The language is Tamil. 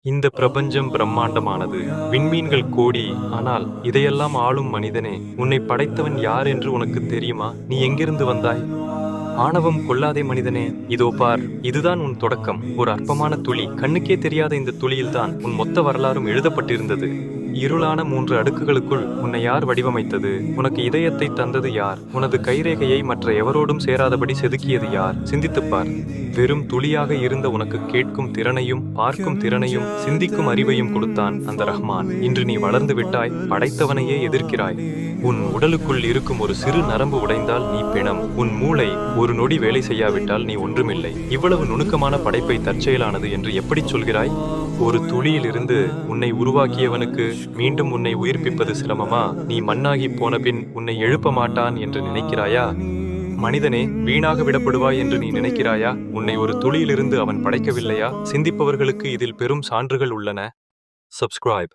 இந்த பிரபஞ்சம் பிரம்மாண்டமானது. விண்மீன்கள் கோடி. ஆனால் இதையெல்லாம் ஆளும் மனிதனே, உன்னை படைத்தவன் யார் என்று உனக்கு தெரியுமா? நீ எங்கிருந்து வந்தாய்? ஆணவம் கொள்ளாதே மனிதனே. இதோ பார், இதுதான் உன் தொடக்கம். ஒரு அற்பமான துளி. கண்ணுக்கே தெரியாத இந்த துளியில்தான் உன் மொத்த வரலாறும் எழுதப்பட்டிருந்தது. இருளான 3 அடுக்குகளுக்குள் உன்னை யார் வடிவமைத்தது? உனக்கு இதயத்தை தந்தது யார்? உனது கைரேகையை மற்ற எவரோடும் சேராதபடி செதுக்கியது யார்? சிந்தித்துப் பார். வெறும் துளியாக இருந்த உனக்கு கேட்கும் திறனையும், பார்க்கும் திறனையும், சிந்திக்கும் அறிவையும் கொடுத்தான் அந்த ரஹ்மான். இன்று நீ வளர்ந்து விட்டாய், படைத்தவனையே எதிர்க்கிறாய். உன் உடலுக்குள் இருக்கும் ஒரு சிறு நரம்பு உடைந்தால் நீ பிணம். உன் மூளை ஒரு நொடி வேலை செய்யாவிட்டால் நீ ஒன்றுமில்லை. இவ்வளவு நுணுக்கமான படைப்பை தற்செயலானது என்று எப்படி சொல்கிறாய்? ஒரு துளியிலிருந்து உன்னை உருவாக்கியவனுக்கு மீண்டும் உன்னை உயிர்ப்பிப்பது சிரமமா? நீ மண்ணாகி போன பின் உன்னை எழுப்ப மாட்டான் என்று நினைக்கிறாயா? மனிதனே, வீணாக விடப்படுவாய் என்று நீ நினைக்கிறாயா? உன்னை ஒரு துளியிலிருந்து அவன் படைக்கவில்லையா? சிந்திப்பவர்களுக்கு இதில் பெரும் சான்றுகள் உள்ளன. சப்ஸ்கிரைப்.